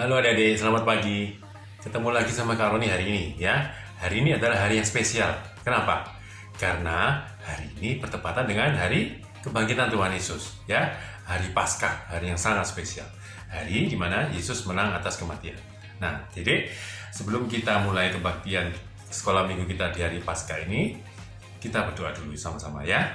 Halo adik-adik, selamat pagi. Ketemu lagi sama Kak Roni hari ini ya. Hari ini adalah hari yang spesial. Kenapa? Karena hari ini bertepatan dengan hari kebangkitan Tuhan Yesus ya. Hari Paskah, hari yang sangat spesial. Hari di mana Yesus menang atas kematian. Nah, jadi sebelum kita mulai kebaktian sekolah minggu kita di hari Paskah ini, kita berdoa dulu sama-sama ya.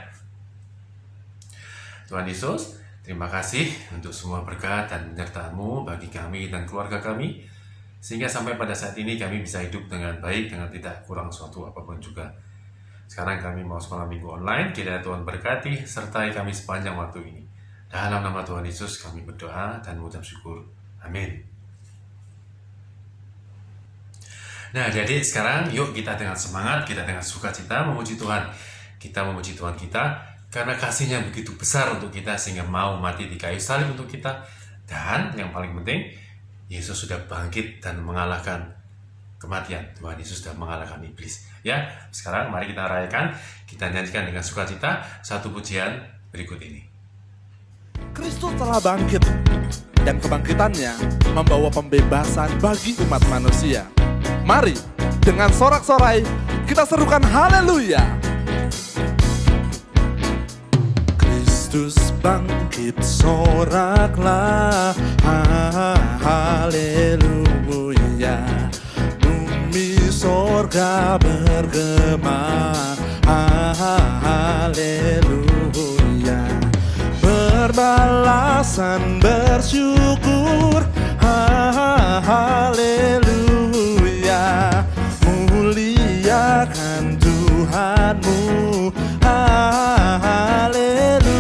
Tuhan Yesus, terima kasih untuk semua berkat dan penyertaan-Mu bagi kami dan keluarga kami, sehingga sampai pada saat ini kami bisa hidup dengan baik, dengan tidak kurang suatu apapun juga. Sekarang kami mau sekolah minggu online, kiranya Tuhan berkati, sertai kami sepanjang waktu ini. Dalam nama Tuhan Yesus kami berdoa dan mengucap syukur. Amin. Nah, jadi sekarang yuk kita dengan semangat, kita dengan sukacita memuji Tuhan. Kita memuji Tuhan kita karena kasih-Nya begitu besar untuk kita sehingga mau mati di kayu salib untuk kita. Dan yang paling penting, Yesus sudah bangkit dan mengalahkan kematian. Tuhan Yesus sudah mengalahkan iblis. Ya, sekarang mari kita rayakan, kita nyanyikan dengan sukacita satu pujian berikut ini. Kristus telah bangkit, dan kebangkitannya membawa pembebasan bagi umat manusia. Mari, dengan sorak-sorai, kita serukan haleluya. Kristus bangkit, soraklah haleluya. Bumi sorga bergema haleluya. Berbalasan bersyukur haleluya. Muliakan Tuhanmu haleluya.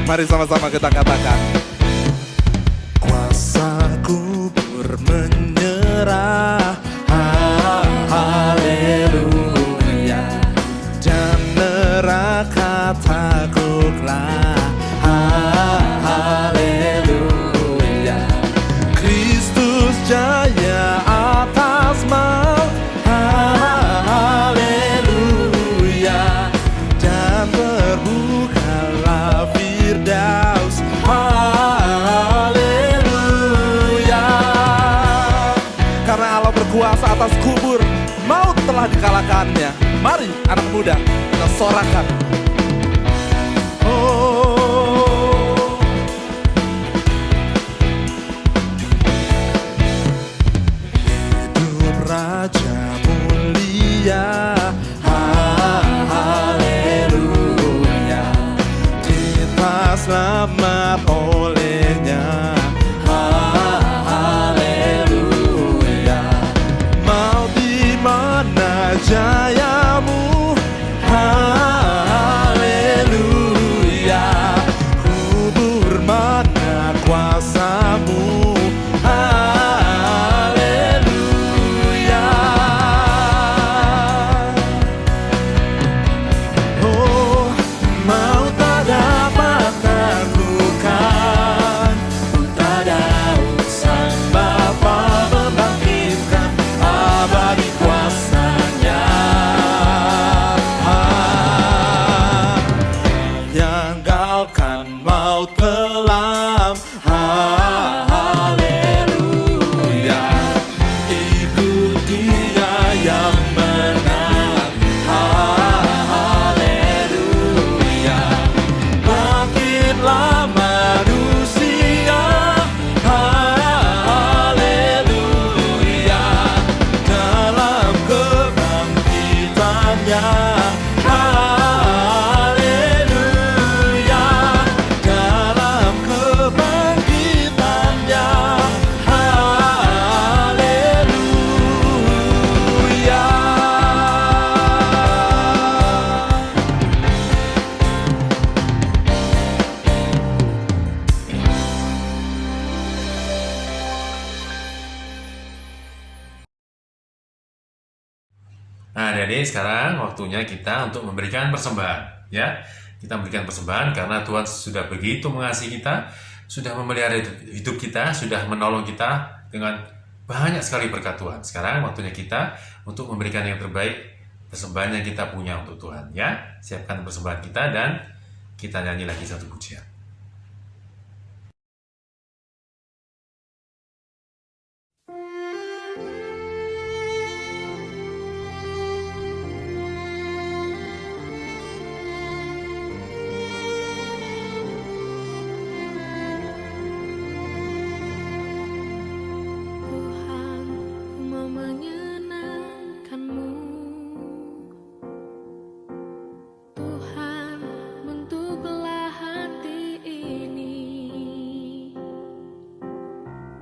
Mari sama-sama kita katakan, kuasa kubur menyerah haleluya. Dan neraka takutlah haleluya. Kristus jaya atas maut haleluya. Dan terbukalah Firdaus haleluya. Karena Allah berkuasa atas kubur, maut telah dikalahkannya. Mari anak muda, kita sorakan. Hidup Raja mulia haleluya. Kita selamat olehnya haleluya. Mau di mana jayamu haleluya. Kubur mana kuasamu haleluya. Oh, mau tak dapat taklukan, tak Daud sang Bapa membangkitkan abadi kuasanya. Nyanggalkan maut kelam haleluya. Ikut Dia yang menang haleluya. Bangkitlah manusia haleluya. Dalam kebangkitannya haleluya. Dalam kebangkitannya haleluya. Nah, jadi sekarang waktunya kita untuk memberikan persembahan, ya. Kita memberikan persembahan karena Tuhan sudah begitu mengasihi kita, sudah memelihara hidup kita, sudah menolong kita dengan banyak sekali berkat Tuhan. Sekarang waktunya kita untuk memberikan yang terbaik, persembahan yang kita punya untuk Tuhan. Ya, siapkan persembahan kita dan kita nyanyi lagi satu pujian.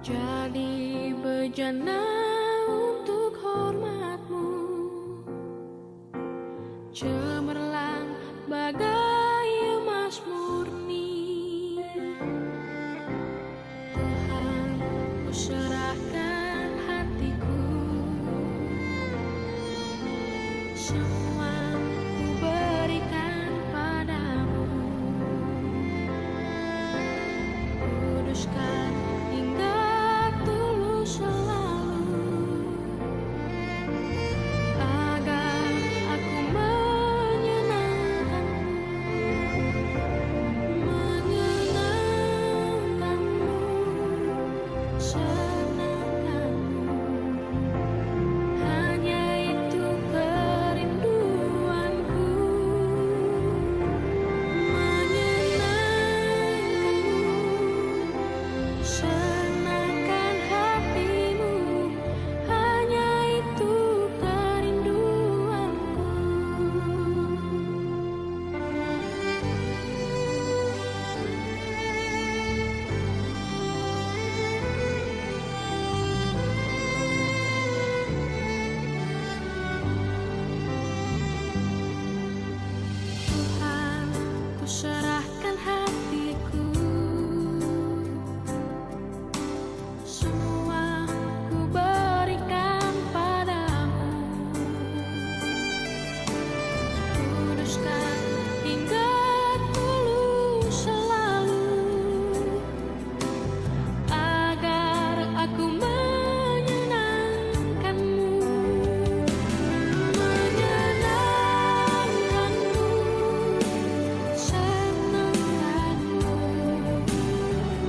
Jadi bejana untuk hormat-Mu, cemerlang bagai emas murni. Tuhan, ku serahkan hatiku, semua ku berikan padamu. Kuduskan hingga selalu, agar aku menyenangkanmu, senangkanmu. Hanya itu kerinduanku, menyenangkanmu, senangkan hatimu. Hanya itu kerinduanku. Tuhan, ku serahkan hatiku, semua ku berikan padamu. Kuduskan hingga tulus selalu, agar aku menyenangkanmu, menyenangkanmu, senangkanmu.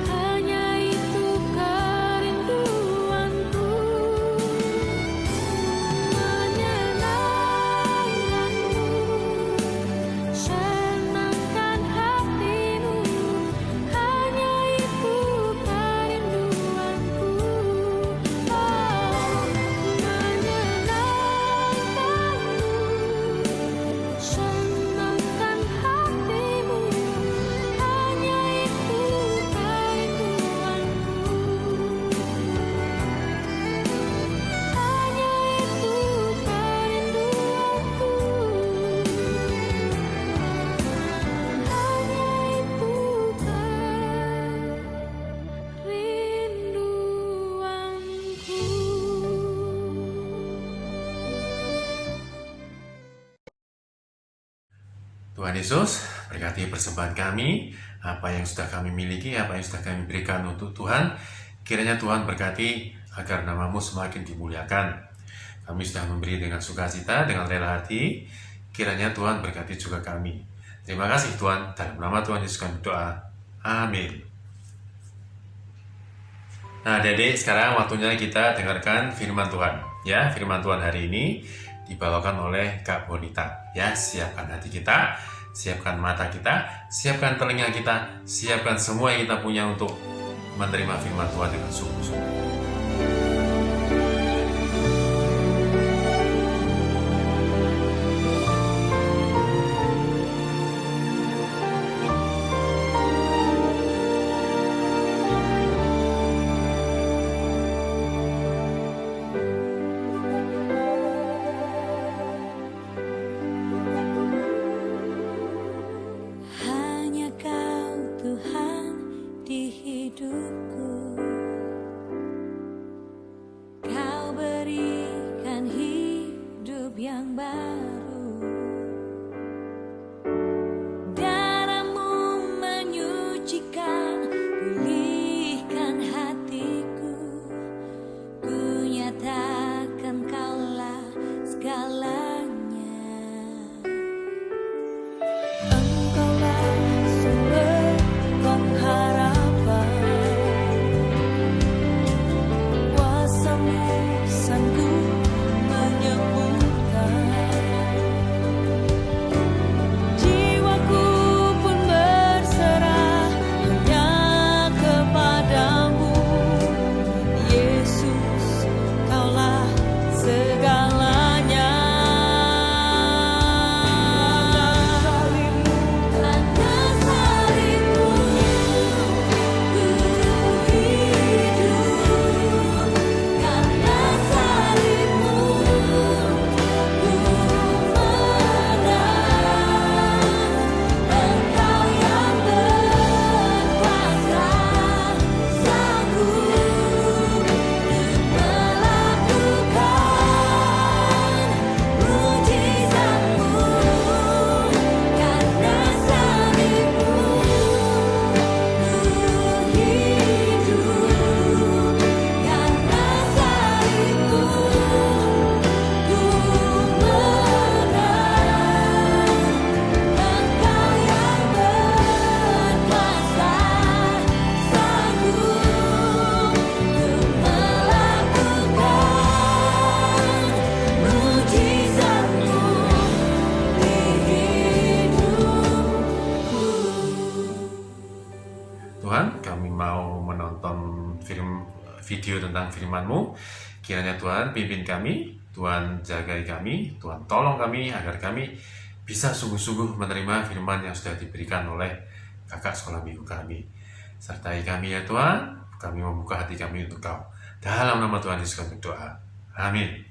Hanya itu kerinduanku, menyenangkanmu, senangkan hatimu. Hanya itu kerinduanku, menyenangkanmu, senangkan hatimu. Hanya itu kerinduanku, hanya itu kerinduanku, hanya itu kerinduanku. Tuhan Yesus berkati persembahan kami, apa yang sudah kami miliki, apa yang sudah kami berikan untuk Tuhan. Kiranya Tuhan berkati agar nama-Mu semakin dimuliakan. Kami sudah memberi dengan sukacita, dengan rela hati. Kiranya Tuhan berkati juga kami. Terima kasih Tuhan, dalam nama Tuhan Yesus kami berdoa. Amin. Nah, adik-adik, sekarang waktunya kita dengarkan firman Tuhan. Ya, firman Tuhan hari ini dibawakan oleh Kak Bonita. Ya, siapkan hati kita, siapkan mata kita, siapkan telinga kita, siapkan semua yang kita punya untuk menerima firman Tuhan dengan sungguh-sungguh. Hanya Kau Tuhan di hidupku. video tentang firman-Mu. Kiranya Tuhan pimpin kami, Tuhan jagai kami, Tuhan tolong kami agar kami bisa sungguh-sungguh menerima firman yang sudah diberikan oleh kakak sekolah minggu kami. Sertai kami ya Tuhan, kami membuka hati kami untuk Kau. Dalam nama Tuhan Yesus kami berdoa. Amin.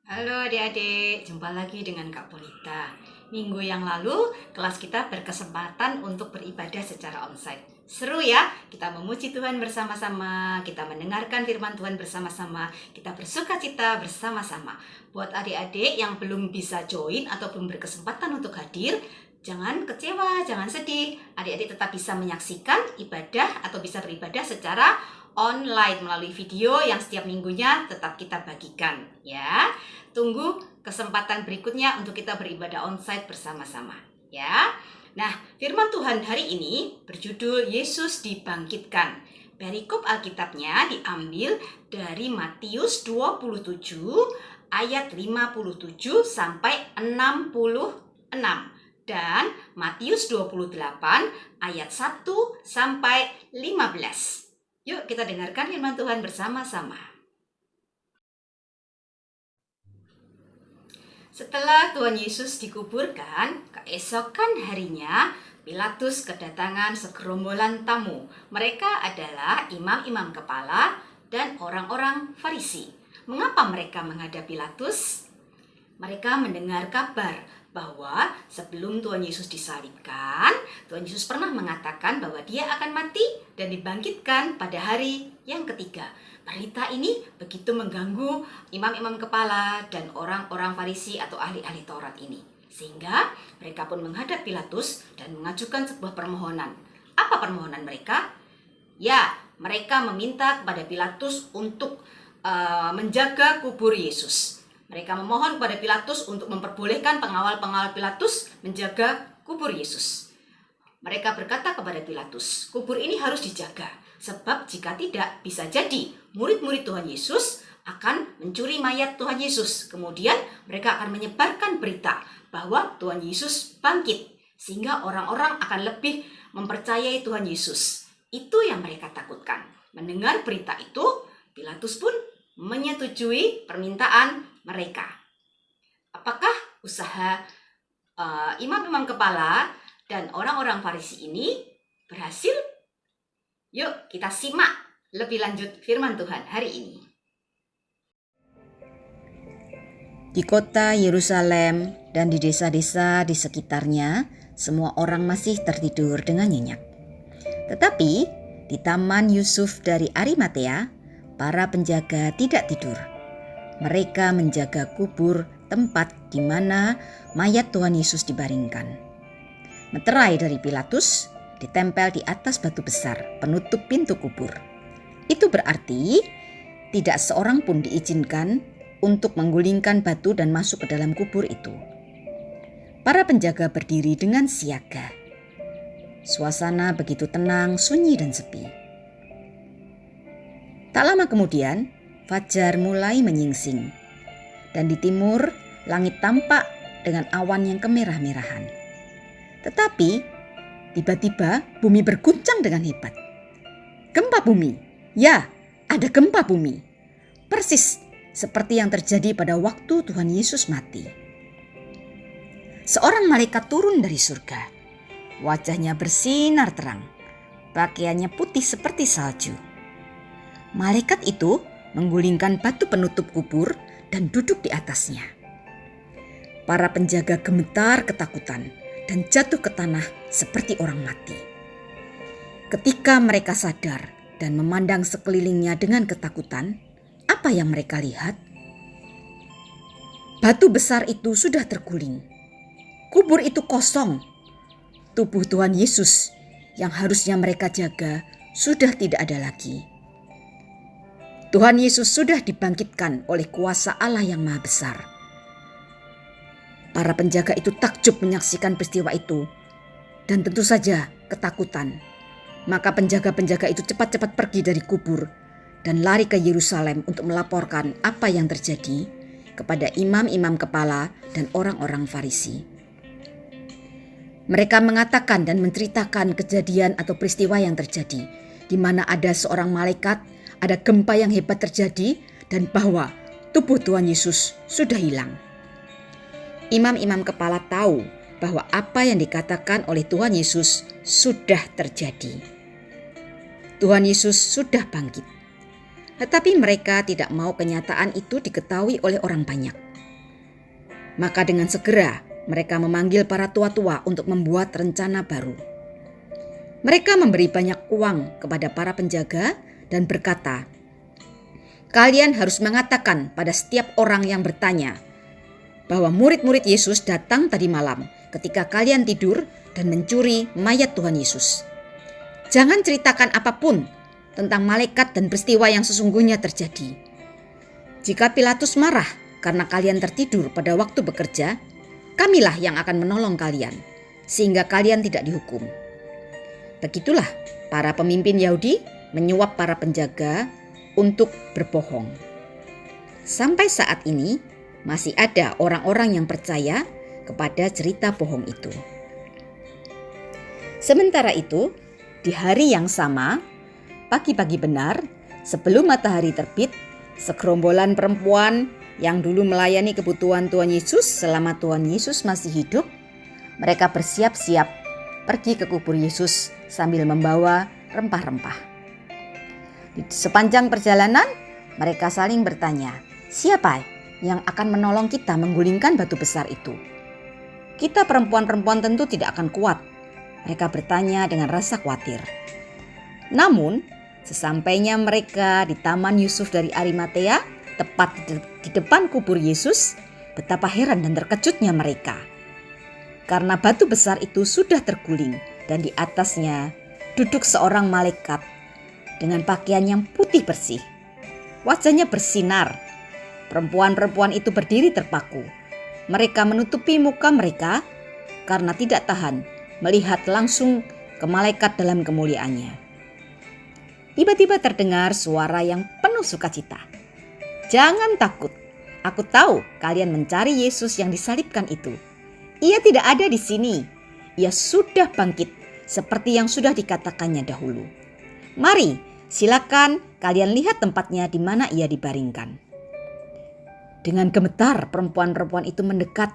Halo adik-adik, jumpa lagi dengan Kak Polita. Minggu yang lalu, kelas kita berkesempatan untuk beribadah secara onsite. Seru ya, kita memuji Tuhan bersama-sama, kita mendengarkan firman Tuhan bersama-sama, kita bersuka cita bersama-sama. Buat adik-adik yang belum bisa join atau belum berkesempatan untuk hadir, jangan kecewa, jangan sedih. Adik-adik tetap bisa menyaksikan ibadah atau bisa beribadah secara online melalui video yang setiap minggunya tetap kita bagikan ya. Tunggu kesempatan berikutnya untuk kita beribadah onsite bersama-sama ya. Nah, firman Tuhan hari ini berjudul Yesus dibangkitkan. Perikop Alkitabnya diambil dari Matius 27 ayat 57 sampai 66 dan Matius 28 ayat 1 sampai 15. Yuk kita dengarkan firman Tuhan bersama-sama. Setelah Tuhan Yesus dikuburkan, keesokan harinya Pilatus kedatangan segerombolan tamu. Mereka adalah imam-imam kepala dan orang-orang Farisi. Mengapa mereka menghadap Pilatus? Mereka mendengar kabar bahwa sebelum Tuhan Yesus disalibkan, Tuhan Yesus pernah mengatakan bahwa Dia akan mati dan dibangkitkan pada hari yang ketiga. Berita ini begitu mengganggu imam-imam kepala dan orang-orang Farisi atau ahli-ahli Taurat ini. Sehingga mereka pun menghadap Pilatus dan mengajukan sebuah permohonan. Apa permohonan mereka? Ya, mereka meminta kepada Pilatus untuk menjaga kubur Yesus. Mereka memohon kepada Pilatus untuk memperbolehkan pengawal-pengawal Pilatus menjaga kubur Yesus. Mereka berkata kepada Pilatus, kubur ini harus dijaga. Sebab jika tidak, bisa jadi murid-murid Tuhan Yesus akan mencuri mayat Tuhan Yesus. Kemudian mereka akan menyebarkan berita bahwa Tuhan Yesus bangkit. Sehingga orang-orang akan lebih mempercayai Tuhan Yesus. Itu yang mereka takutkan. Mendengar berita itu, Pilatus pun menyetujui permintaan mereka. Apakah usaha imam-imam kepala dan orang-orang Farisi ini berhasil? Yuk kita simak lebih lanjut firman Tuhan hari ini. Di kota Yerusalem dan di desa-desa di sekitarnya, semua orang masih tertidur dengan nyenyak. Tetapi di taman Yusuf dari Arimatea, para penjaga tidak tidur. Mereka menjaga kubur tempat di mana mayat Tuhan Yesus dibaringkan. Meterai dari Pilatus ditempel di atas batu besar penutup pintu kubur. Itu berarti tidak seorang pun diizinkan untuk menggulingkan batu dan masuk ke dalam kubur itu. Para penjaga berdiri dengan siaga. Suasana begitu tenang, sunyi dan sepi. Tak lama kemudian, fajar mulai menyingsing. Dan di timur, langit tampak dengan awan yang kemerah-merahan. Tetapi tiba-tiba bumi berguncang dengan hebat. Gempa bumi. Ya, ada gempa bumi. Persis seperti yang terjadi pada waktu Tuhan Yesus mati. Seorang malaikat turun dari surga. Wajahnya bersinar terang. Pakaiannya putih seperti salju. Malaikat itu menggulingkan batu penutup kubur dan duduk di atasnya. Para penjaga gemetar ketakutan dan jatuh ke tanah seperti orang mati. Ketika mereka sadar dan memandang sekelilingnya dengan ketakutan, apa yang mereka lihat? Batu besar itu sudah terguling. Kubur itu kosong. Tubuh Tuhan Yesus yang harusnya mereka jaga sudah tidak ada lagi. Tuhan Yesus sudah dibangkitkan oleh kuasa Allah yang Maha Besar. Para penjaga itu takjub menyaksikan peristiwa itu dan tentu saja ketakutan. Maka penjaga-penjaga itu cepat-cepat pergi dari kubur dan lari ke Yerusalem untuk melaporkan apa yang terjadi kepada imam-imam kepala dan orang-orang Farisi. Mereka mengatakan dan menceritakan kejadian atau peristiwa yang terjadi, di mana ada seorang malaikat, ada gempa yang hebat terjadi, dan bahwa tubuh Tuhan Yesus sudah hilang. Imam-imam kepala tahu bahwa apa yang dikatakan oleh Tuhan Yesus sudah terjadi. Tuhan Yesus sudah bangkit. Tetapi mereka tidak mau kenyataan itu diketahui oleh orang banyak. Maka dengan segera mereka memanggil para tua-tua untuk membuat rencana baru. Mereka memberi banyak uang kepada para penjaga dan berkata, "Kalian harus mengatakan pada setiap orang yang bertanya bahwa murid-murid Yesus datang tadi malam ketika kalian tidur dan mencuri mayat Tuhan Yesus. Jangan ceritakan apapun tentang malaikat dan peristiwa yang sesungguhnya terjadi. Jika Pilatus marah karena kalian tertidur pada waktu bekerja, kamilah yang akan menolong kalian, sehingga kalian tidak dihukum." Begitulah para pemimpin Yahudi menyuap para penjaga untuk berbohong. Sampai saat ini masih ada orang-orang yang percaya kepada cerita bohong itu. Sementara itu, di hari yang sama, pagi-pagi benar, sebelum matahari terbit, segerombolan perempuan yang dulu melayani kebutuhan Tuhan Yesus selama Tuhan Yesus masih hidup, mereka bersiap-siap pergi ke kubur Yesus sambil membawa rempah-rempah. Di sepanjang perjalanan, mereka saling bertanya, siapa yang akan menolong kita menggulingkan batu besar itu? Kita perempuan-perempuan tentu tidak akan kuat, mereka bertanya dengan rasa khawatir. Namun, sesampainya mereka di Taman Yusuf dari Arimatea, tepat di depan kubur Yesus, betapa heran dan terkejutnya mereka. Karena batu besar itu sudah terguling dan di atasnya duduk seorang malaikat dengan pakaian yang putih bersih. Wajahnya bersinar. Perempuan-perempuan itu berdiri terpaku. Mereka menutupi muka mereka karena tidak tahan melihat langsung ke malaikat dalam kemuliaannya. Tiba-tiba terdengar suara yang penuh sukacita. "Jangan takut, aku tahu kalian mencari Yesus yang disalibkan itu. Ia tidak ada di sini. Ia sudah bangkit seperti yang sudah dikatakannya dahulu. Mari, silakan kalian lihat tempatnya di mana ia dibaringkan." Dengan gemetar perempuan-perempuan itu mendekat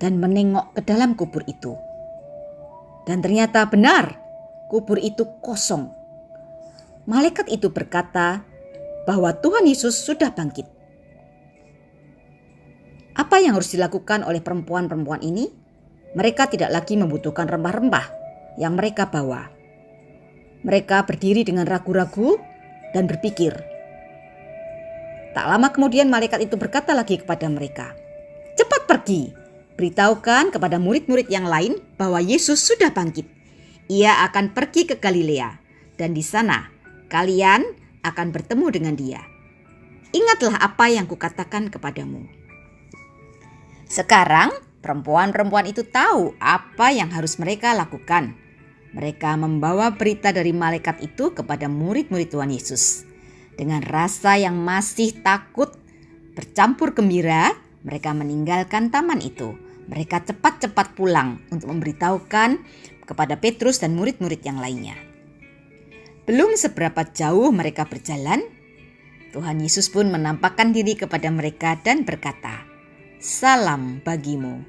dan menengok ke dalam kubur itu. Dan ternyata benar, kubur itu kosong. Malaikat itu berkata bahwa Tuhan Yesus sudah bangkit. Apa yang harus dilakukan oleh perempuan-perempuan ini? Mereka tidak lagi membutuhkan rempah-rempah yang mereka bawa. Mereka berdiri dengan ragu-ragu dan berpikir. Tak lama kemudian malaikat itu berkata lagi kepada mereka, "Cepat pergi, beritahukan kepada murid-murid yang lain bahwa Yesus sudah bangkit. Ia akan pergi ke Galilea dan di sana kalian akan bertemu dengan dia. Ingatlah apa yang kukatakan kepadamu." Sekarang perempuan-perempuan itu tahu apa yang harus mereka lakukan. Mereka membawa berita dari malaikat itu kepada murid-murid Tuhan Yesus. Dengan rasa yang masih takut bercampur gembira, mereka meninggalkan taman itu. Mereka cepat-cepat pulang untuk memberitahukan kepada Petrus dan murid-murid yang lainnya. Belum seberapa jauh mereka berjalan, Tuhan Yesus pun menampakkan diri kepada mereka dan berkata, "Salam bagimu."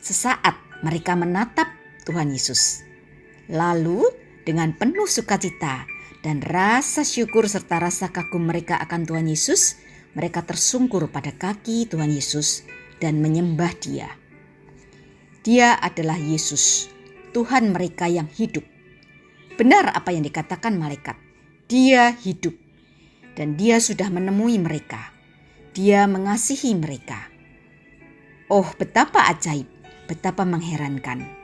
Sesaat mereka menatap Tuhan Yesus. Lalu dengan penuh sukacita dan rasa syukur serta rasa kagum mereka akan Tuhan Yesus, mereka tersungkur pada kaki Tuhan Yesus dan menyembah Dia. Dia adalah Yesus, Tuhan mereka yang hidup. Benar apa yang dikatakan malaikat, Dia hidup dan Dia sudah menemui mereka. Dia mengasihi mereka. Oh, betapa ajaib, betapa mengherankan.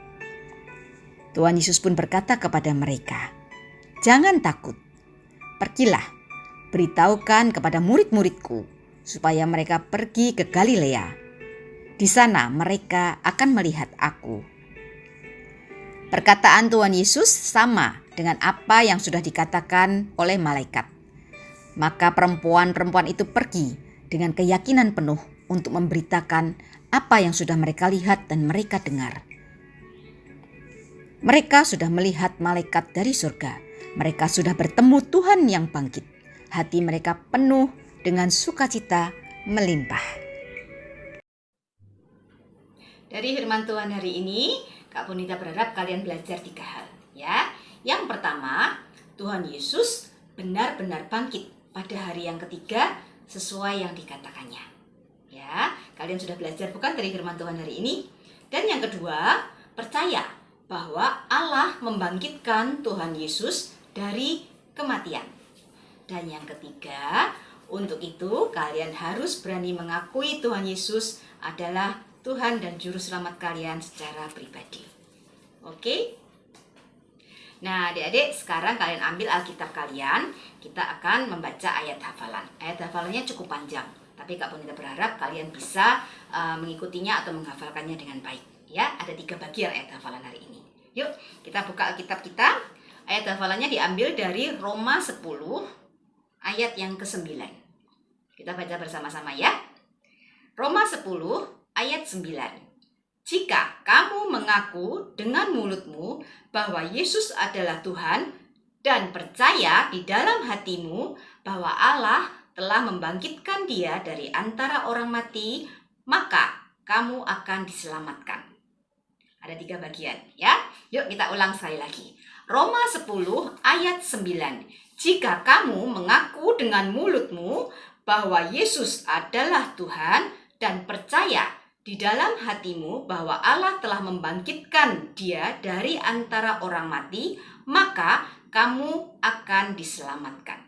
Tuhan Yesus pun berkata kepada mereka, "Jangan takut, pergilah, beritahukan kepada murid-muridku supaya mereka pergi ke Galilea. Di sana mereka akan melihat aku." Perkataan Tuhan Yesus sama dengan apa yang sudah dikatakan oleh malaikat. Maka perempuan-perempuan itu pergi dengan keyakinan penuh untuk memberitakan apa yang sudah mereka lihat dan mereka dengar. Mereka sudah melihat malaikat dari surga. Mereka sudah bertemu Tuhan yang bangkit. Hati mereka penuh dengan sukacita melimpah. Dari firman Tuhan hari ini, Kak Bonita berharap kalian belajar 3 hal. Ya, yang pertama, Tuhan Yesus benar-benar bangkit pada hari yang ketiga sesuai yang dikatakannya. Ya, kalian sudah belajar bukan dari firman Tuhan hari ini? Dan yang kedua, percaya bahwa Allah membangkitkan Tuhan Yesus dari kematian. Dan yang ketiga, untuk itu kalian harus berani mengakui Tuhan Yesus adalah Tuhan dan Juru Selamat kalian secara pribadi. Oke? Nah, adik-adik, sekarang kalian ambil Alkitab kalian. Kita akan membaca ayat hafalan. Ayat hafalannya cukup panjang, tapi Kak Bonita berharap kalian bisa mengikutinya atau menghafalkannya dengan baik. Ya, ada 3 bagian ayat hafalan hari ini. Yuk, kita buka Alkitab kita. Ayat hafalannya diambil dari Roma 10 ayat yang ke-9. Kita baca bersama-sama ya. Roma 10 ayat 9. Jika kamu mengaku dengan mulutmu bahwa Yesus adalah Tuhan dan percaya di dalam hatimu bahwa Allah telah membangkitkan Dia dari antara orang mati, maka kamu akan diselamatkan. Ada 3 bagian ya. Yuk kita ulang sekali lagi. Roma 10 ayat 9. Jika kamu mengaku dengan mulutmu bahwa Yesus adalah Tuhan dan percaya di dalam hatimu bahwa Allah telah membangkitkan Dia dari antara orang mati, maka kamu akan diselamatkan.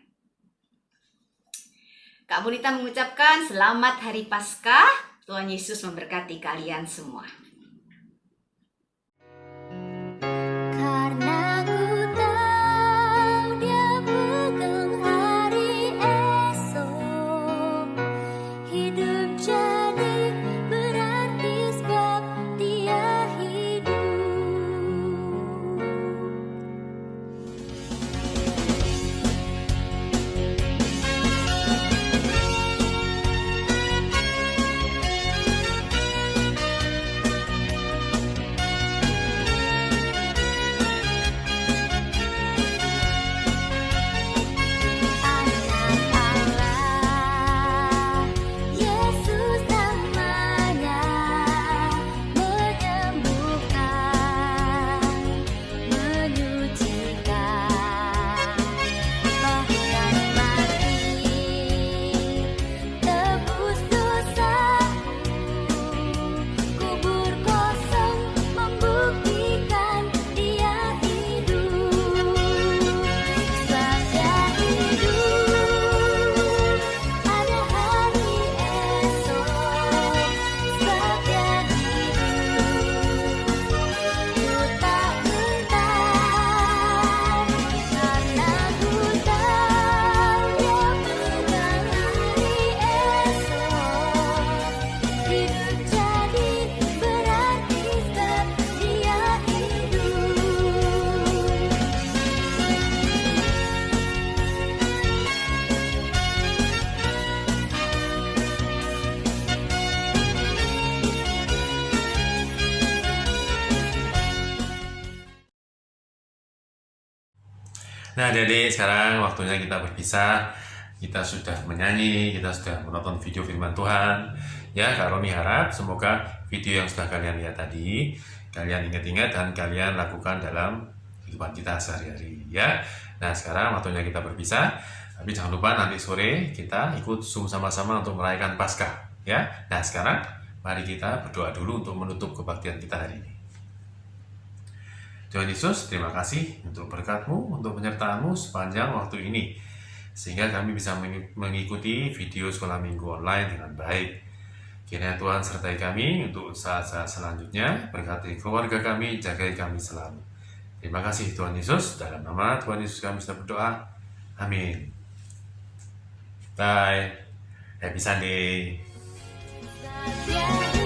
Kak Bonita mengucapkan selamat Hari Paskah. Tuhan Yesus memberkati kalian semua. Karena ku tahu Dia pegang hari esok, hidup jadi berarti sebab Dia hidup. Yesus namanya, menyembuhkan, menyucikan, bahkan mati, tebus dosaku, kubur kosong membuktikan Dia hidup. Sebab Dia hidup, ada hari esok. Sebab Dia hidup, ku tak gentar, karena ku tahu Dia pegang hari esok. Hidup jadi berarti sebab Dia hidup. Nah, jadi sekarang waktunya kita berpisah. Kita sudah menyanyi, kita sudah menonton video firman Tuhan. Ya, Kak Roni harap semoga video yang sudah kalian lihat tadi, kalian ingat-ingat dan kalian lakukan dalam kehidupan kita sehari-hari. Ya, nah sekarang waktunya kita berpisah. Tapi jangan lupa nanti sore kita ikut Zoom sama-sama untuk merayakan Paskah. Ya, nah sekarang mari kita berdoa dulu untuk menutup kebaktian kita hari ini. Tuhan Yesus, terima kasih untuk berkat-Mu, untuk penyertaan-Mu sepanjang waktu ini. Sehingga kami bisa mengikuti video sekolah minggu online dengan baik. Kiranya Tuhan sertai kami untuk saat-saat selanjutnya. Berkati keluarga kami, jagai kami selalu. Terima kasih Tuhan Yesus. Dalam nama Tuhan Yesus kami sudah berdoa. Amin. Bye. Happy Sunday. Dia